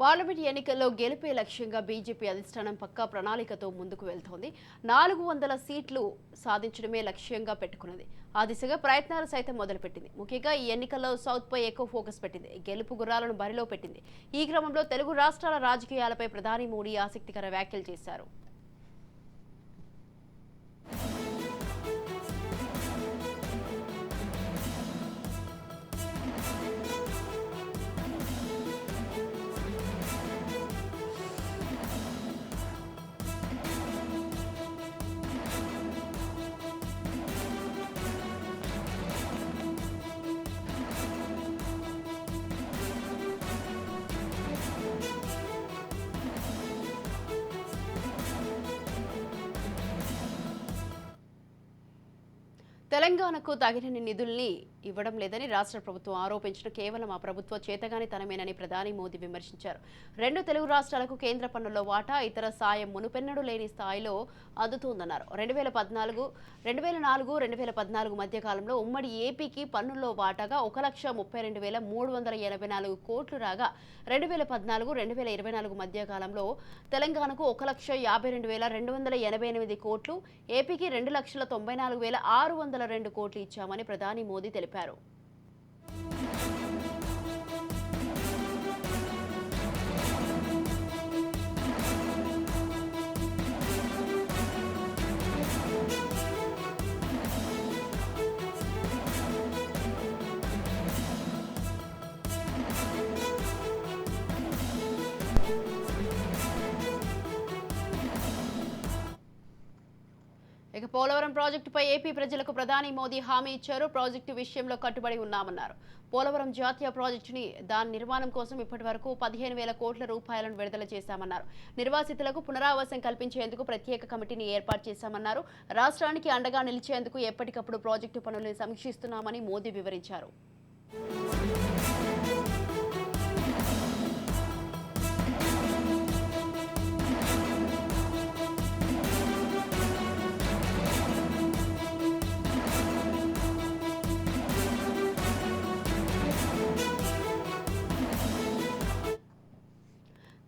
Parliament ఎన్నికల్లో గెలిపే లక్ష్యంగా బీజేపీ అధిష్టానం పక్కా ప్రణాళికతో ముందుకు వెళ్తోంది. 400 సీట్లు సాధించడమే లక్ష్యంగా పెట్టుకున్నది. ఆ దిశగా ప్రయత్నాలు సైతం మొదలుపెట్టింది. ముఖ్యంగా ఈ ఎన్నికల్లో సౌత్ పై ఎక్కువ ఫోకస్ పెట్టింది. గెలుపు గుర్రాలను బరిలో పెట్టింది. ఈ క్రమంలో తెలుగు రాష్ట్రాల రాజకీయాలపై ప్రధాని మోడీ ఆసక్తికర వ్యాఖ్యలు చేశారు. తెలంగాణకు తగినన్ని నిధుల్ని ఇవ్వడం లేదని రాష్ట్ర ప్రభుత్వం ఆరోపించిన కేవలం ఆ ప్రభుత్వ చేతగానితనమేనని ప్రధాని మోదీ విమర్శించారు. రెండు తెలుగు రాష్ట్రాలకు కేంద్ర పన్నుల్లో వాటా ఇతర సాయం మునుపెన్నడూ లేని స్థాయిలో అందుతోందన్నారు. 2004-2014 మధ్య కాలంలో ఉమ్మడి ఏపీకి పన్నుల్లో వాటాగా 1,32,384 కోట్లు రాగా 2014-2024 మధ్య కాలంలో తెలంగాణకు 1,52,288 కోట్లు, ఏపీకి 2,94,602 కోట్లు ఇచ్చామని ప్రధాని మోదీ తెలిపారు. ఇక పోలవరం ప్రాజెక్టుపై ఏపీ ప్రజలకు ప్రధాని మోదీ హామీ ఇచ్చారు. ప్రాజెక్టు విషయంలో కట్టుబడి ఉన్నామన్నారు. పోలవరం జాతీయ ప్రాజెక్టుని దాని నిర్మాణం కోసం ఇప్పటి వరకు 15,000 కోట్ల రూపాయలను విడుదల చేశామన్నారు. నిర్వాసితులకు పునరావాసం కల్పించేందుకు ప్రత్యేక కమిటీని ఏర్పాటు చేశామన్నారు. రాష్ట్రానికి అండగా నిలిచేందుకు ఎప్పటికప్పుడు ప్రాజెక్టు పనులను సమీక్షిస్తున్నామని మోదీ వివరించారు.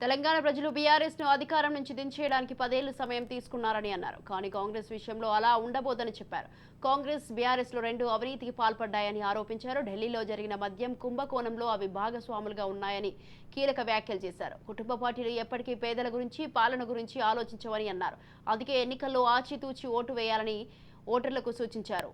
తెలంగాణ ప్రజలు బీఆర్ఎస్ ను అధికారం నుంచి దించేయడానికి 10 ఏళ్లు సమయం తీసుకున్నారని అన్నారు. కానీ కాంగ్రెస్ విషయంలో అలా ఉండబోదని చెప్పారు. కాంగ్రెస్ బీఆర్ఎస్ లో రెండు అవినీతికి పాల్పడ్డాయని ఆరోపించారు. ఢిల్లీలో జరిగిన మద్యం కుంభకోణంలో అవి భాగస్వాములుగా ఉన్నాయని కీలక వ్యాఖ్యలు చేశారు. కుటుంబ పార్టీలు ఎప్పటికీ పేదల గురించి, పాలన గురించి ఆలోచించవని అన్నారు. అందుకే ఎన్నికల్లో ఆచితూచి ఓటు వేయాలని ఓటర్లకు సూచించారు.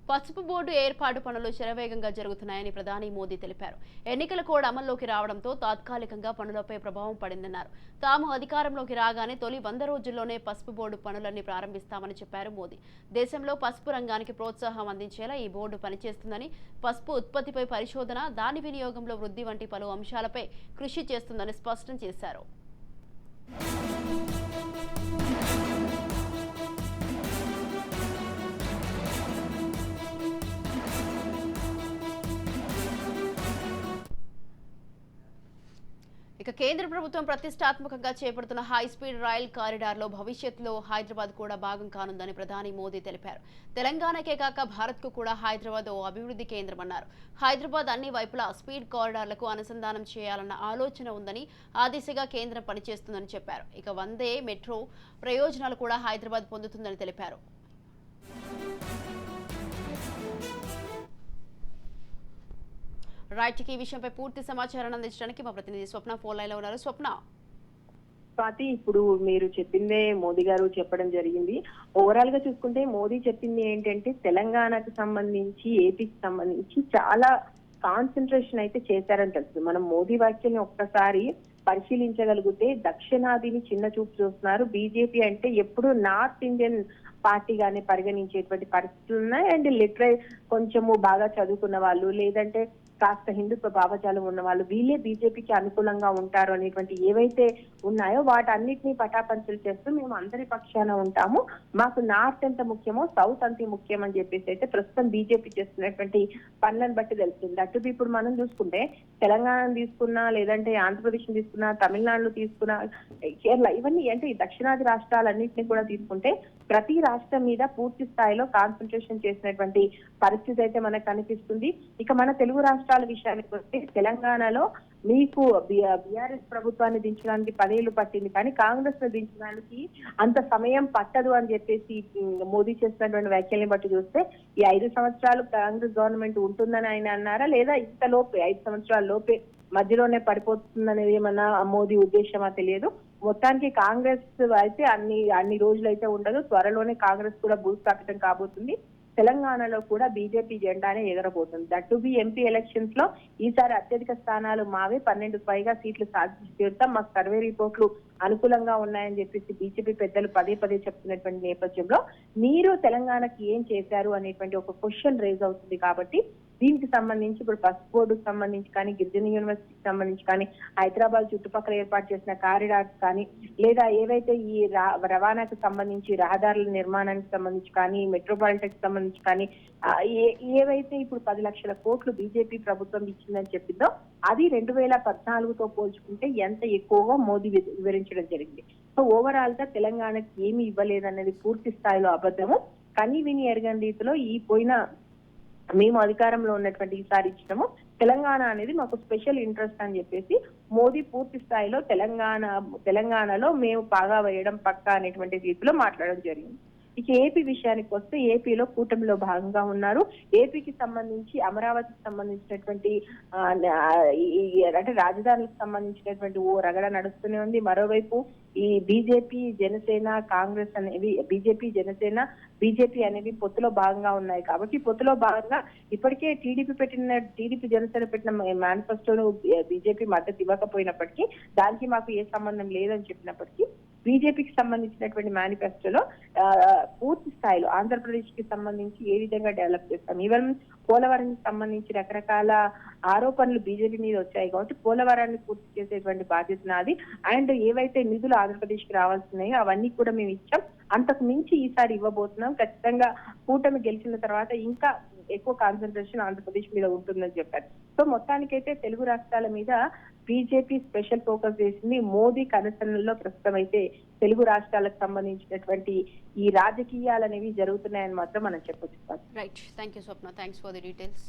పసుపు బోర్డు ఏర్పాటు పనులు శరవేగంగా జరుగుతున్నాయని ప్రధాని మోదీ తెలిపారు. ఎన్నికల కోడ్ అమల్లోకి రావడంతో తాత్కాలికంగా పనులపై ప్రభావం పడిందన్నారు. తాము అధికారంలోకి రాగానే తొలి 100 రోజుల్లోనే పసుపు బోర్డు పనులన్నీ ప్రారంభిస్తామని చెప్పారు మోదీ. దేశంలో పసుపు రంగానికి ప్రోత్సాహం అందించేలా ఈ బోర్డు పనిచేస్తుందని, పసుపు ఉత్పత్తిపై పరిశోధన, దాని వినియోగంలో వృద్ధి వంటి పలు అంశాలపై కృషి చేస్తుందని స్పష్టం చేశారు. ఇక కేంద్ర ప్రభుత్వం ప్రతిష్టాత్మకంగా చేపడుతున్న హైస్పీడ్ రైల్ కారిడార్లో భవిష్యత్తులో హైదరాబాద్ కూడా భాగం కానుందని ప్రధాని మోదీ తెలిపారు. తెలంగాణకే కాక భారత్కు కూడా హైదరాబాద్ ఓ అభివృద్ధి కేంద్రమన్నారు. హైదరాబాద్ అన్ని వైపులా స్పీడ్ కారిడార్లకు అనుసంధానం చేయాలన్న ఆలోచన ఉందని, ఆ దిశగా కేంద్రం పనిచేస్తుందని చెప్పారు. ఇక వందే మెట్రో ప్రయోజనాలు కూడా హైదరాబాద్ పొందుతుందని తెలిపారు. రైట్, ఈ విషయంపై పూర్తి సమాచారాన్ని అందించడానికి మా ప్రతినిధి స్వప్న ఫోన్ లైన్ లో ఉన్నారు. స్వప్న, స్వాతి, ఇప్పుడు మీరు చెప్పిందే మోదీ గారు చెప్పడం జరిగింది. ఓవరాల్ గా చూసుకుంటే మోదీ చెప్పింది ఏంటంటే తెలంగాణకు సంబంధించి, ఏపీకి సంబంధించి చాలా కాన్సన్ట్రేషన్ అయితే చేశారని తెలుస్తుంది. మనం మోదీ వ్యాఖ్యల్ని ఒక్కసారి పరిశీలించగలిగితే దక్షిణాదిని చిన్న చూపు చూస్తున్నారు. బీజేపీ అంటే ఎప్పుడు నార్త్ ఇండియన్ పార్టీగానే పరిగణించేటువంటి పరిస్థితులు ఉన్నాయి. అండ్ లిటరేట్ కొంచెము బాగా చదువుకున్న వాళ్ళు, లేదంటే కాస్త హిందుత్వ భావజాలం ఉన్న వాళ్ళు వీళ్ళే బీజేపీకి అనుకూలంగా ఉంటారు అనేటువంటి ఏవైతే ఉన్నాయో వాటన్నిటినీ పటాపంచలు చేస్తూ మేము అందరి పక్షాన ఉంటాము, మాకు నార్త్ ఎంత ముఖ్యమో సౌత్ అంతే ముఖ్యం అని చెప్పేసి అయితే ప్రస్తుతం బీజేపీ చేస్తున్నటువంటి పనులను బట్టి తెలుస్తుంది. అటు ఇప్పుడు మనం చూసుకుంటే తెలంగాణ తీసుకున్నా, లేదంటే ఆంధ్రప్రదేశ్ తీసుకున్నా, తమిళనాడు తీసుకున్నా, కేరళ, ఇవన్నీ అంటే ఈ దక్షిణాది రాష్ట్రాలన్నింటినీ కూడా తీసుకుంటే ప్రతి రాష్ట్రం మీద పూర్తి స్థాయిలో కాన్సన్ట్రేషన్ చేసినటువంటి పరిస్థితి అయితే మనకు కనిపిస్తుంది. ఇక మన తెలుగు రాష్ట్రాల విషయానికి వస్తే తెలంగాణలో మీకు బీఆర్ఎస్ ప్రభుత్వాన్ని దించడానికి 10 ఏళ్లు పట్టింది, కానీ కాంగ్రెస్ ను దించడానికి అంత సమయం పట్టదు అని చెప్పేసి మోదీ చేస్తున్నటువంటి వ్యాఖ్యల్ని బట్టి చూస్తే ఈ 5 సంవత్సరాలు కాంగ్రెస్ గవర్నమెంట్ ఉంటుందని ఆయన అన్నారా, లేదా ఇంత లోపే 5 సంవత్సరాల లోపే మధ్యలోనే పడిపోతుందనేది ఏమన్నా మోదీ ఉద్దేశమా తెలియదు. మొత్తానికి కాంగ్రెస్ అయితే అన్ని రోజులు అయితే ఉండదు, త్వరలోనే కాంగ్రెస్ కూడా భూస్థాపితం కాబోతుంది. తెలంగాణలో కూడా బీజేపీ జెండానే ఎగరబోతుంది. That to be MP elections లో ఈసారి అత్యధిక స్థానాలు మావే, 12 పైగా సీట్లు సాధించి తీరుతాం, మాకు సర్వే రిపోర్ట్లు అనుకూలంగా ఉన్నాయని చెప్పేసి బీజేపీ పెద్దలు పదే చెప్తున్నటువంటి నేపథ్యంలో మీరు తెలంగాణకి ఏం చేశారు అనేటువంటి ఒక క్వశ్చన్ రేజ్ అవుతుంది. కాబట్టి దీనికి సంబంధించి ఇప్పుడు పసుపు బోర్డుకు సంబంధించి కానీ, గిరిజన యూనివర్సిటీకి సంబంధించి కానీ, హైదరాబాద్ చుట్టుపక్కల ఏర్పాటు చేసిన కారిడార్స్ కానీ, లేదా ఏవైతే ఈ రవాణాకు సంబంధించి రహదారుల నిర్మాణానికి సంబంధించి కానీ, మెట్రోపాలిటన్ సంబంధించి కానీ, ఏవైతే ఇప్పుడు 10 లక్షల కోట్లు బీజేపీ ప్రభుత్వం ఇచ్చిందని చెప్పిందో అది 2014తో పోల్చుకుంటే ఎంత ఎక్కువగా మోదీ వివరించడం జరిగింది. సో ఓవరాల్ గా తెలంగాణకి ఏమి ఇవ్వలేదన్నది పూర్తి స్థాయిలో అబద్ధము. కని విని ఎరగని రీతిలో ఈ పోయిన మేము అధికారంలో ఉన్నటువంటి ఈసారి ఇచ్చినాము, తెలంగాణ అనేది మాకు స్పెషల్ ఇంట్రెస్ట్ అని చెప్పేసి మోదీ పూర్తి స్థాయిలో తెలంగాణలో మేము పాగా వేయడం పక్కా అనేటువంటి రీతిలో మాట్లాడడం జరిగింది. ఇక ఏపీ విషయానికి వస్తే ఏపీలో కూటమిలో భాగంగా ఉన్నారు. ఏపీకి సంబంధించి అమరావతికి సంబంధించినటువంటి అంటే రాజధానికి సంబంధించినటువంటి ఓ రగడ నడుస్తూనే ఉంది. మరోవైపు ఈ బీజేపీ జనసేన కాంగ్రెస్ అనేవి బీజేపీ అనేవి పొత్తులో భాగంగా ఉన్నాయి. కాబట్టి పొత్తులో భాగంగా ఇప్పటికే టీడీపీ జనసేన పెట్టిన మేనిఫెస్టోను బీజేపీ మద్దతు ఇవ్వకపోయినప్పటికీ, దానికి మాకు ఏ సంబంధం లేదని చెప్పినప్పటికీ, బీజేపీకి సంబంధించినటువంటి మేనిఫెస్టోలో పూర్తి స్థాయిలో ఆంధ్రప్రదేశ్ కి సంబంధించి ఏ విధంగా డెవలప్ చేస్తాం, ఈవెన్ పోలవరానికి సంబంధించి రకరకాల ఆరోపణలు బీజేపీ మీద వచ్చాయి. కాబట్టి పోలవరాన్ని పూర్తి చేసేటువంటి బాధ్యత నాది. అండ్ ఏవైతే నిధులు ఆంధ్రప్రదేశ్ కి రావాల్సినాయో అవన్నీ కూడా మేము ఇచ్చాం, అంతకు మించి ఈసారి ఇవ్వబోతున్నాం. ఖచ్చితంగా కూటమి గెలిచిన తర్వాత ఇంకా ఎక్కువ కాన్సన్ట్రేషన్ ఆంధ్రప్రదేశ్ మీద ఉంటుందని చెప్పారు. సో మొత్తానికైతే తెలుగు రాష్ట్రాల మీద బీజేపీ స్పెషల్ ఫోకస్ చేసింది. మోదీ కనసనల్లో ప్రస్తుతం అయితే తెలుగు రాష్ట్రాలకు సంబంధించినటువంటి ఈ రాజకీయాలు అనేవి జరుగుతున్నాయని మాత్రం మనం చెప్పొచ్చు. Right, thank you Swapna, thanks for the details.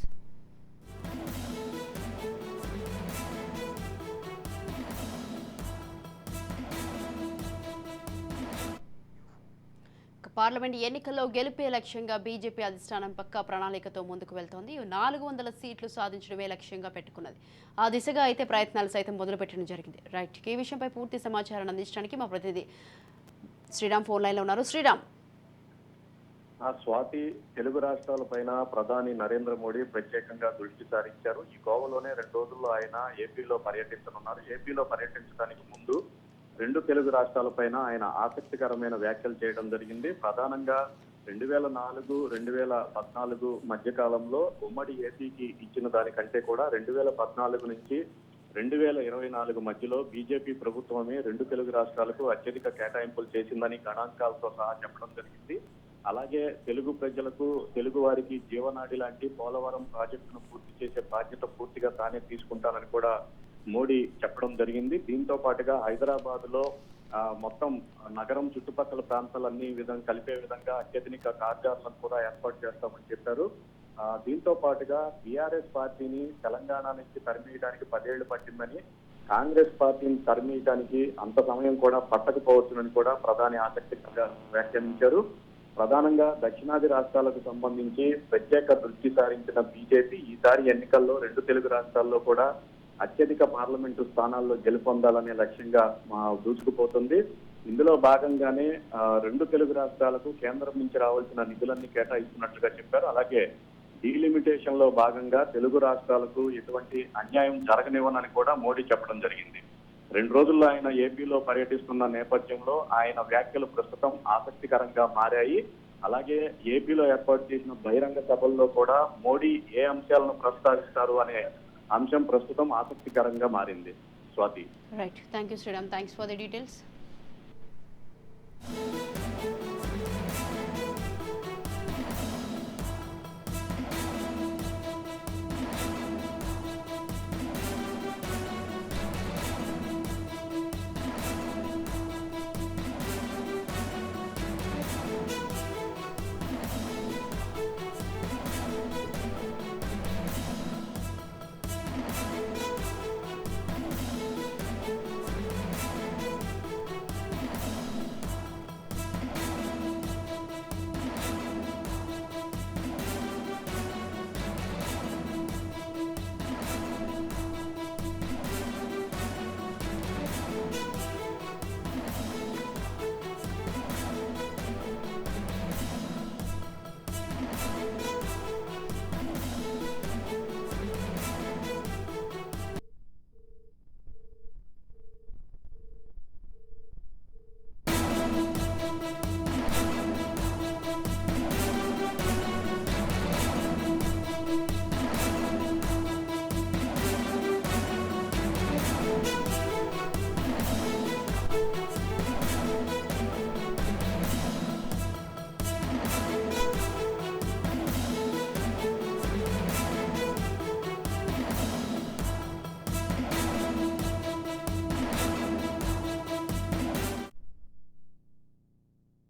Parliament ఎన్నికల్లో గెలిపే లక్ష్యంగా బీజేపీ అధిష్టానం పక్కా ప్రణాళికతో ముందుకు వెళ్తోంది. 400 సీట్లు సాధించడమే లక్ష్యంగా పెట్టుకున్నది. ఆ దిశగా అయితే ప్రయత్నాలు సైతం మొదలుపెట్టడం జరిగింది. రైట్, ఈ విషయంపై పూర్తి సమాచారాన్ని అందించడానికి మా ప్రతినిధి శ్రీరామ్ ఫోన్ లైన్లో ఉన్నారు. శ్రీరామ్. స్వాతి, తెలుగు రాష్ట్రాలపైన ప్రధాని నరేంద్ర మోడీ ప్రత్యేకంగా దృష్టి సారించారు. ఈ కోవలోనే 2 రోజుల్లో ఆయన ఏపీలో పర్యటించనున్నారు. ఏపీలో పర్యటించడానికి ముందు 2 తెలుగు రాష్ట్రాలపైన ఆయన ఆసక్తికరమైన వ్యాఖ్యలు చేయడం జరిగింది. ప్రధానంగా 2004, 2014 మధ్య కాలంలో ఉమ్మడి ఏపీకి ఇచ్చిన దానికంటే కూడా 2014 నుంచి 2024 మధ్యలో బీజేపీ ప్రభుత్వమే 2 తెలుగు రాష్ట్రాలకు అత్యధిక కేటాయింపులు చేసిందని గణాంకాలతో సహా చెప్పడం జరిగింది. అలాగే తెలుగు ప్రజలకు, తెలుగు వారికి జీవనాడి లాంటి పోలవరం ప్రాజెక్టును పూర్తి చేసే బాధ్యత పూర్తిగా తానే తీసుకుంటానని కూడా మోడీ చెప్పడం జరిగింది. దీంతో పాటుగా హైదరాబాద్ లో మొత్తం నగరం చుట్టుపక్కల ప్రాంతాలన్నీ కలిపే విధంగా అత్యధిక కార్యాలను కూడా ఏర్పాటు చేస్తామని చెప్పారు. దీంతో పాటుగా బీఆర్ఎస్ పార్టీని తెలంగాణ నుంచి తరిమేయడానికి 10 ఏళ్లు పట్టిందని, కాంగ్రెస్ పార్టీని తరిమేయడానికి అంత సమయం కూడా పట్టకపోవచ్చునని కూడా ప్రధాని ఆసక్తికరంగా వ్యాఖ్యానించారు. ప్రధానంగా దక్షిణాది రాష్ట్రాలకు సంబంధించి ప్రత్యేక దృష్టి సారించిన బీజేపీ ఈసారి ఎన్నికల్లో 2 తెలుగు రాష్ట్రాల్లో కూడా అత్యధిక పార్లమెంటు స్థానాల్లో గెలుపొందాలనే లక్ష్యంగా దూసుకుపోతుంది. ఇందులో భాగంగానే 2 తెలుగు రాష్ట్రాలకు కేంద్రం నుంచి రావాల్సిన నిధులన్నీ కేటాయిస్తున్నట్లుగా చెప్పారు. అలాగే డీలిమిటేషన్ లో భాగంగా తెలుగు రాష్ట్రాలకు ఎటువంటి అన్యాయం జరగనివ్వనని కూడా మోడీ చెప్పడం జరిగింది. 2 రోజుల్లో ఆయన ఏపీలో పర్యటిస్తున్న నేపథ్యంలో ఆయన వ్యాఖ్యలు ప్రస్తుతం ఆసక్తికరంగా మారాయి. అలాగే ఏపీలో ఏర్పాటు చేసిన బహిరంగ సభల్లో కూడా మోడీ ఏ అంశాలను ప్రస్తావిస్తారు అనే అంశం ప్రస్తుతం ఆసక్తికరంగా మారింది. Swathi. Right, thank you Sriram, thanks for the details.